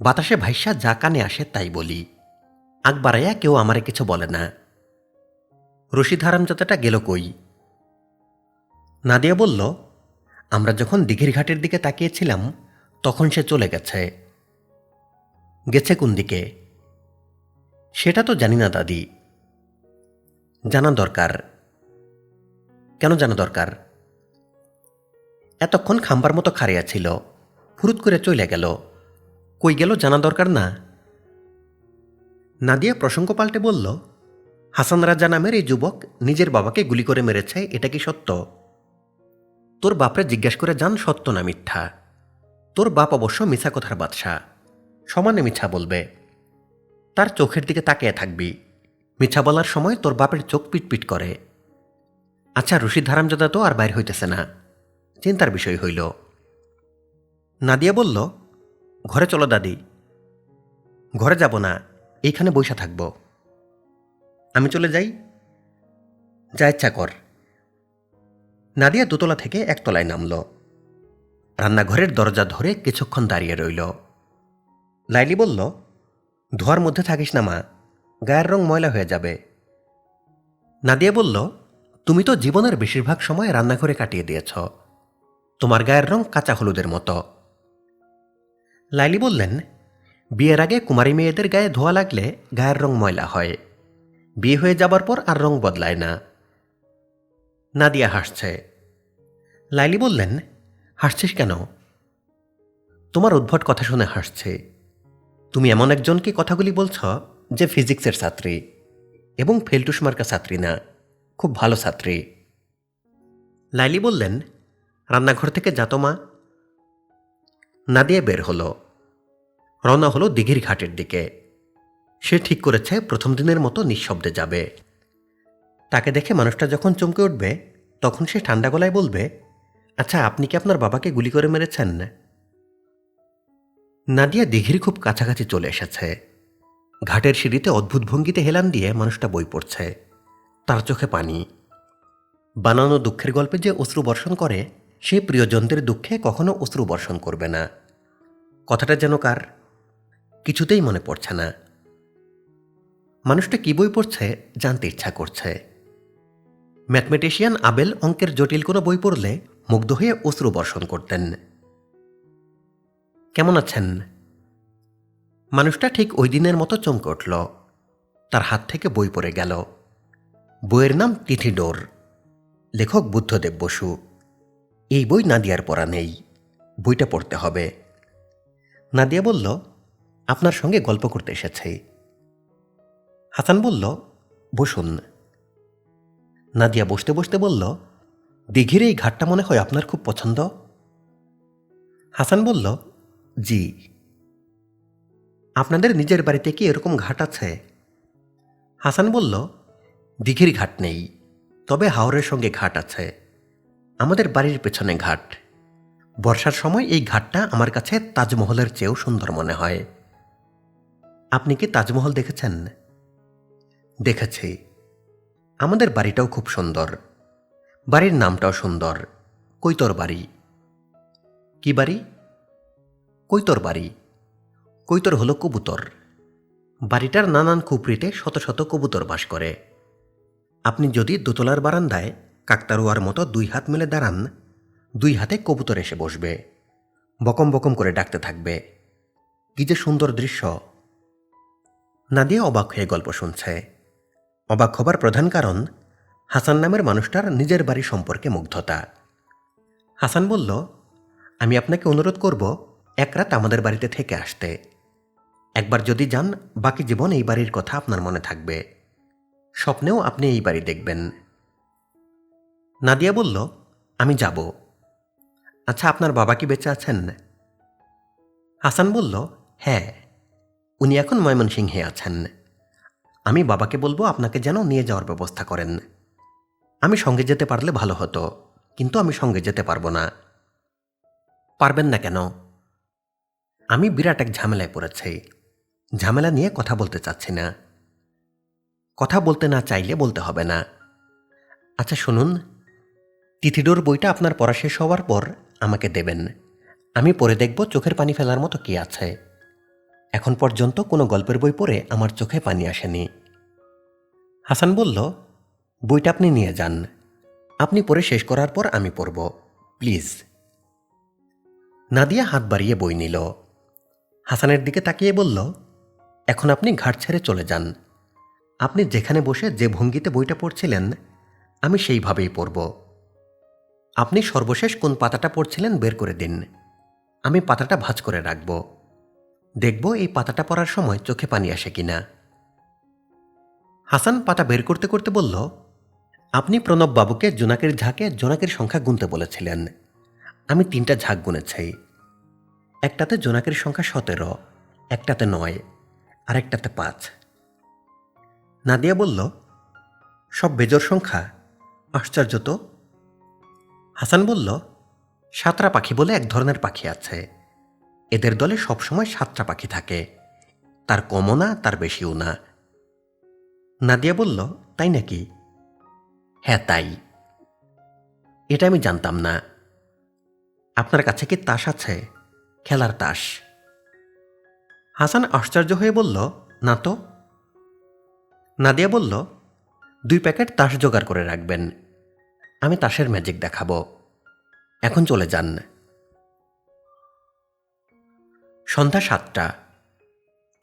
বাতাসে ভাইসা যা কানে আসে তাই বলি। আগ বাড়াইয়া কেউ আমারে কিছু বলে না। রশিদ হারামজাদাটা গেল কই? নাদিয়া বলল, আমরা যখন দিঘির ঘাটের দিকে তাকিয়েছিলাম তখন সে চলে গেছে। গেছে কোন দিকে? সেটা তো জানি না দাদি। জানা দরকার। কেন জানা দরকার? এতক্ষণ খাম্বার মতো খাড়িয়া ছিল, ফুরুত করে চলে গেল। কই গেল জানা দরকার না? নাদিয়া প্রসঙ্গ পাল্টে বলল, হাসান রাজা নামের এই যুবক নিজের বাবাকে গুলি করে মেরেছে, এটা কি সত্য? তোর বাপরে জিজ্ঞেস করে জান সত্য না মিথ্যা। তোর বাপ অবশ্য মিছা কথার বাদশা, সমানে মিছা বলবে। তার চোখের দিকে তাকিয়ে থাকবি, মিছা বলার সময় তোর বাপের চোখ পিটপিট করে। আচ্ছা, রশিদ হারামজাদা তো আর বাইর হইতেছে না, চিন্তার বিষয় হইল। নাদিয়া বলল, ঘরে চলো দাদি। ঘরে যাব না, এইখানে বইসা থাকব। আমি চলে যাই? যা ইচ্ছা কর। নাদিয়া দোতলা থেকে একতলায় নামল। রান্নাঘরের দরজা ধরে কিছুক্ষণ দাঁড়িয়ে রইল। লাইলি বলল, ধোয়ার মধ্যে থাকিস না মা, গায়ের রং ময়লা হয়ে যাবে। নাদিয়া বলল, তুমি তো জীবনের বেশিরভাগ সময় রান্নাঘরে কাটিয়ে দিয়েছ, তোমার গায়ের রং কাঁচা হলুদের মতো। লাইলি বললেন, বিয়ের আগে কুমারী মেয়েদের গায়ে ধোয়া লাগলে গায়ের রং ময়লা হয়, বিয়ে হয়ে যাবার পর আর রং বদলায় না। নাদিয়া হাসছে। লাইলি বললেন, হাসছিস কেন? তোমার উদ্ভট কথা শুনে হাসছে। তুমি এমন একজনকে কথাগুলি বলছ যে ফিজিক্সের ছাত্রী, এবং ফেলটুস মার্কা ছাত্রী না, খুব ভালো ছাত্রী। লাইলি বললেন, রান্নাঘর থেকে যাতো মা। নাদিয়া বের হলো, রওনা হলো দিঘির ঘাটের দিকে। সে ঠিক করেছে প্রথম দিনের মতো নিঃশব্দে যাবে। তাকে দেখে মানুষটা যখন চমকে উঠবে তখন সে ঠান্ডা গলায় বলবে, আচ্ছা, আপনি কি আপনার বাবাকে গুলি করে মেরেছেন? নাদিয়া দিঘির খুব কাছাকাছি চলে এসেছে। ঘাটের সিঁড়িতে অদ্ভুত ভঙ্গিতে হেলান দিয়ে মানুষটা বই পড়ছে, তার চোখে পানি। বানানো দুঃখের গল্পে যে অশ্রু বর্ষণ করে, সে প্রিয়জনদের দুঃখে কখনো অশ্রু বর্ষণ করবে না। কথাটা যেন কার, কিছুতেই মনে পড়ছে না। মানুষটা কি বই পড়ছে জানতে ইচ্ছা করছে। ম্যাথমেটিশিয়ান আবেল অঙ্কের জটিল কোনো বই পড়লে মুগ্ধ হয়ে অশ্রু বর্ষণ করতেন। কেমন আছেন? মানুষটা ঠিক ওই দিনের মতো চমকে উঠল। তার হাত থেকে বই পড়ে গেল। বইয়ের নাম তিথিডোর, লেখক বুদ্ধদেব বসু। এই বই নাদিয়ার পড়া নেই, বইটা পড়তে হবে। নাদিয়া বলল, আপনার সঙ্গে গল্প করতে এসেছি। হাসান বলল, বসুন। নাদিয়া বসতে বসতে বলল, দিঘির এই ঘাটটা মনে হয় আপনার খুব পছন্দ? হাসান বলল, জি। আপনাদের নিজের বাড়িতে কি এরকম ঘাট আছে? হাসান বলল, দিঘির ঘাট নেই, তবে হাওরের সঙ্গে ঘাট আছে। আমাদের বাড়ির পেছনে ঘাট। বর্ষার সময় এই ঘাটটা আমার কাছে তাজমহলের চেয়েও সুন্দর মনে হয়। আপনি কি তাজমহল দেখেছেন? দেখেছি। আমাদের বাড়িটাও খুব সুন্দর, বাড়ির নামটাও সুন্দর, কৈতর বাড়ি। কি বাড়ি? কৈতর বাড়ি। কৈতর হলো কবুতর। বাড়িটার নানান খুপড়িতে শত শত কবুতর বাস করে। আপনি যদি দোতলার বারান্দায় কাকতারুয়ার মতো দুই হাত মেলে দাঁড়ান, দুই হাতে কবুতর এসে বসবে, বকম বকম করে ডাকতে থাকবে। কি যে সুন্দর দৃশ্য! নাদিয়া অবাক হয়ে গল্প শুনছে। অবাক হবার প্রধান কারণ হাসান নামের মানুষটার নিজের বাড়ি সম্পর্কে মুগ্ধতা। হাসান বলল, আমি আপনাকে অনুরোধ করব এক রাত আমাদের বাড়িতে থেকে আসতে। একবার যদি যান, বাকি জীবন এই বাড়ির কথা আপনার মনে থাকবে, স্বপ্নেও আপনি এই বাড়ি দেখবেন। নাদিয়া বলল, আমি যাব। আচ্ছা, আপনার বাবা কি বেঁচে আছেন? হাসান বলল, হ্যাঁ, উনি এখন ময়মনসিংহে আছেন। আমি বাবাকে বলবো আপনাকে যেন নিয়ে যাওয়ার ব্যবস্থা করেন। আমি সঙ্গে যেতে পারলে ভালো হতো, কিন্তু আমি সঙ্গে যেতে পারবো না। পারবেন না কেন? আমি বিরাট এক ঝামেলায় পড়েছি। ঝামেলা নিয়ে কথা বলতে চাচ্ছি না। কথা বলতে না চাইলে বলতে হবে না। আচ্ছা শুনুন, তিথিডোর বইটা আপনার পড়া শেষ হওয়ার পর আমাকে দেবেন। আমি পড়ে দেখব চোখের পানি ফেলার মতো কি আছে। এখন পর্যন্ত কোনো গল্পের বই পড়ে আমার চোখে পানি আসেনি। হাসান বলল, বইটা আপনি নিয়ে যান, আপনি পড়ে শেষ করার পর আমি পড়ব, প্লিজ। নাদিয়া হাত বাড়িয়ে বই নিল। হাসানের দিকে তাকিয়ে বলল, এখন আপনি ঘাট ছেড়ে চলে যান। আপনি যেখানে বসে যে ভঙ্গিতে বইটা পড়ছিলেন আমি সেইভাবেই পড়ব। আপনি সর্বশেষ কোন পাতাটা পড়ছিলেন বের করে দিন, আমি পাতাটা ভাঁজ করে রাখব, দেখব এই পাতাটা পড়ার সময় চোখে পানি আসে কিনা। হাসান পাতা বের করতে করতে বলল, আপনি প্রণব বাবুকে জোনাকের ঝাঁকে জোনাকের সংখ্যা গুনতে বলেছিলেন। আমি 3টা ঝাঁক গুনেছি। একটাতে জোনাকের সংখ্যা 17, একটাতে 9, আরেকটাতে 5। নাদিয়া বলল, সব বেজোড় সংখ্যা, আশ্চর্য তো। হাসান বলল, সাতরা পাখি বলে এক ধরনের পাখি আছে, এদের দলে সবসময় 7টা পাখি থাকে, তার কমও না তার বেশিও না। নাদিয়া বলল, তাই নাকি? হ্যাঁ তাই। এটা আমি জানতাম না। আপনার কাছে কি তাস আছে, খেলার তাস? হাসান আশ্চর্য হয়ে বলল, না তো। নাদিয়া বলল, 2 প্যাকেট তাস জোগাড় করে রাখবেন, আমি তাসের ম্যাজিক দেখাবো। এখন চলে যান। সন্ধ্যা 7টা।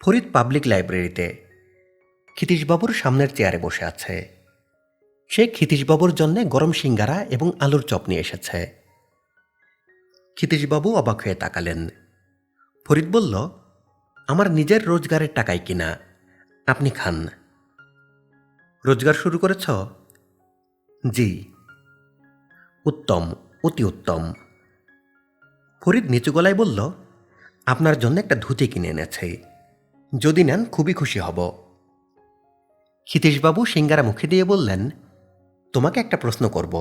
ফরিদ পাবলিক লাইব্রেরিতে ক্ষিতীশবাবুর সামনের চেয়ারে বসে আছে। সে ক্ষিতীশবাবুর জন্যে গরম সিঙ্গারা এবং আলুর চপ নিয়ে এসেছে। ক্ষিতীশবাবু অবাক হয়ে তাকালেন। ফরিদ বলল, আমার নিজের রোজগারের টাকায় কিনা, আপনি খান। রোজগার শুরু করেছ? জি। উত্তম, অতি উত্তম। ফরিদ নিচু গলায় বলল, আপনার জন্য একটা ধুতি কিনে এনেছি, যদি নেন খুবই খুশি হব। ক্ষিতীশবাবু সিঙ্গারা মুখে দিয়ে বললেন, তোমাকে একটা প্রশ্ন করব,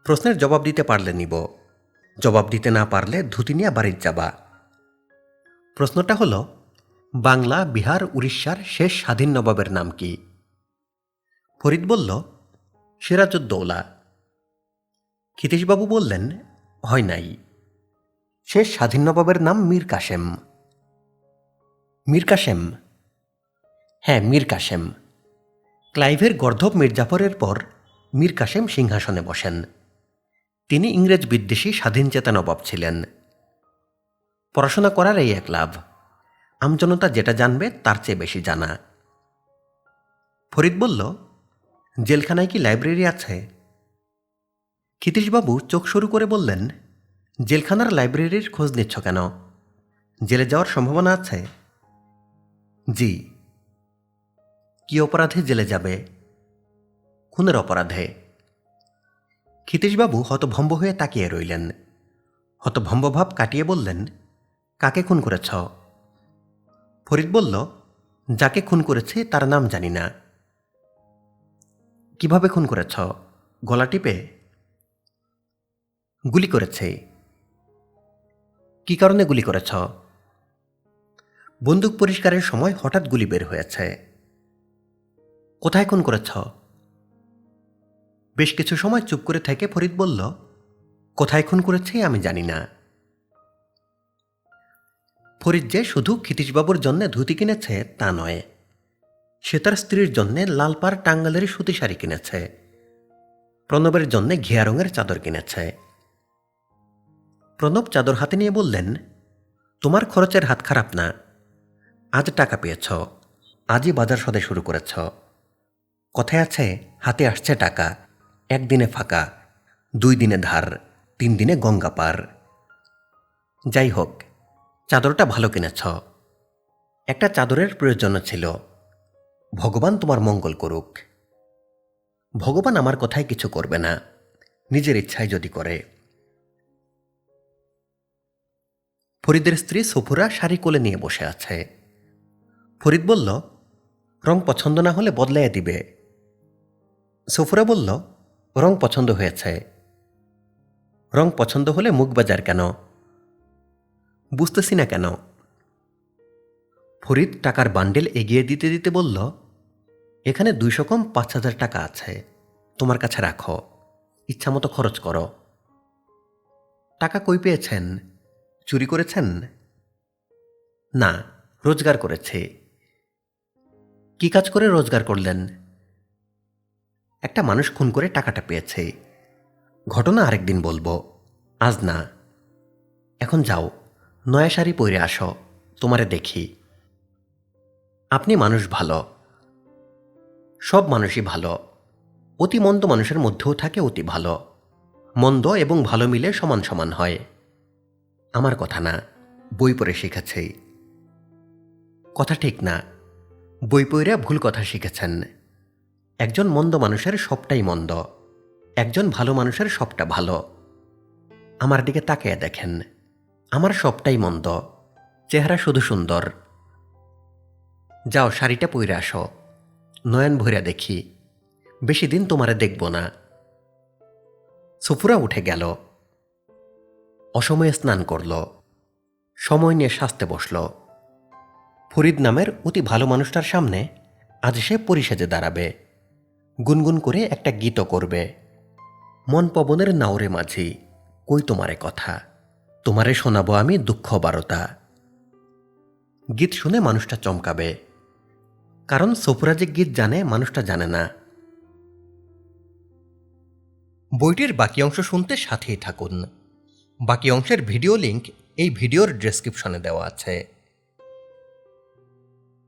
প্রশ্নের জবাব দিতে পারলে নিব, জবাব দিতে না পারলে ধুতি নিয়ে বাড়ির যাবা। প্রশ্নটা হলো, বাংলা, বিহার, উড়িষ্যার শেষ স্বাধীন নবাবের নাম কি? ফরিদ বলল, সিরাজউদ্দৌলা। ক্ষিতীশবাবু বললেন, হয় নাই, শেষ স্বাধীন নবাবের নাম মীর কাসেম। মীর কাসেম? হ্যাঁ, মীর কাসেম। ক্লাইভের গর্ধব মির্জাফরের পর মীর কাসেম সিংহাসনে বসেন। তিনি ইংরেজ বিদ্বেষী স্বাধীনচেতা নবাব ছিলেন। পড়াশোনা করার এই এক লাভ, আমজনতা যেটা জানবে তার চেয়ে বেশি জানা। ফরিদ বলল, জেলখানায় কি লাইব্রেরি আছে? ক্ষিতীশবাবু চোখ শুরু করে বললেন, জেলখানার লাইব্রেরির খোঁজ নিচ্ছ কেন? জেলে যাওয়ার সম্ভাবনা আছে? জি। কি অপরাধে জেলে যাবে? খুনের অপরাধে। ক্ষিতীশবাবু হতভম্ব হয়ে তাকিয়ে রইলেন। হতভম্বভাব কাটিয়ে বললেন, কাকে খুন করেছ? ফরিদ বলল, যাকে খুন করেছে তার নাম জানি না। কিভাবে খুন করেছ? গলা টিপে? গুলি করেছে। কি কারণে গুলি করেছ? বন্দুক পরিষ্কারের সময় হঠাৎ গুলি বের হয়েছে। কোথায় খুন করেছ? বেশ কিছু সময় চুপ করে থেকে ফরিদ বলল, কোথায় খুন করেছে আমি জানি না। ফরিদ যে শুধু ক্ষিতীশবাবুর জন্যে ধুতি কিনেছে তা নয়, সে তার স্ত্রীর জন্যে লালপাড় টাঙ্গালের সুতি শাড়ি কিনেছে, প্রণবের জন্যে ঘিয়া রঙের চাদর কিনেছে। প্রণব চাদর হাতে নিয়ে বললেন, তোমার খরচের হাত খারাপ না, আজ টাকা পেয়েছ, আজই বাজার সদাই শুরু করেছ। কথায় আছে, হাতে আসছে টাকা, 1 দিনে ফাঁকা, 2 দিনে ধার, 3 দিনে গঙ্গা পার। যাই হোক, চাদরটা ভালো কিনেছ। একটা চাদরের প্রয়োজন ছিল। ভগবান তোমার মঙ্গল করুক। ভগবান আমার কথায় কিছু করবে না, নিজের ইচ্ছায় যদি করে। ফরিদের স্ত্রী সফুরা শাড়ি কোলে নিয়ে বসে আছে। ফরিদ বলল, রং পছন্দ না হলে বদলাইয়া দিবে। সফুরা বলল, রং পছন্দ হয়েছে। রং পছন্দ হলে মুখ বাজার কেন? বুঝতেছি না কেন। ফরিদ টাকার বান্ডেল এগিয়ে দিতে দিতে বলল, এখানে 200 কম 5,000 টাকা আছে, তোমার কাছে রাখো, ইচ্ছামতো খরচ করো। টাকা কই পেয়েছেন? চুরি করেছেন? না, রোজগার করেছি। কি কাজ করে রোজগার করলেন? একটা মানুষ খুন করে টাকাটা পেয়েছে। ঘটনা আরেকদিন বলবো, আজ না। এখন যাও, নয়া শাড়ি পরে আসো, তোমারে দেখি। আপনি মানুষ ভালো। সব মানুষই ভালো। অতি মন্দ মানুষের মধ্যেও থাকে অতি ভালো। মন্দ এবং ভালো মিলে সমান সমান হয়। আমার কথা না, বই পড়ে শিখেছি। কথা ঠিক না, বই পড়ে ভুল কথা শিখেছেন। একজন মন্দ মানুষের সবটাই মন্দ, একজন ভালো মানুষের সবটা ভালো। আমার দিকে তাকিয়ে দেখেন, আমার সবটাই মন্দ, চেহারা শুধু সুন্দর। যাও শাড়িটা পইরে আসো, নয়ন ভইরা দেখি। বেশি দিন তোমারে দেখব না। সুফুরা উঠে গেল। অসময়ে স্নান করল, সময় নিয়ে সাজতে বসল। ফরিদ নামের অতি ভালো মানুষটার সামনে আজ সে পরিসেজে দাঁড়াবে, গুনগুন করে একটা গীতও করবে। মন পবনের নাওরে মাঝি, কই তোমারে কথা, তোমারে শোনাবো আমি দুঃখ বারতা। গীত শুনে মানুষটা চমকাবে, কারণ সফুরা যে গীত জানে মানুষটা জানে না। বইটির বাকি অংশ শুনতে সাথেই থাকুন। বাকি অংশের ভিডিও লিংক এই ভিডিওর ডেসক্রিপশনে দেওয়া আছে।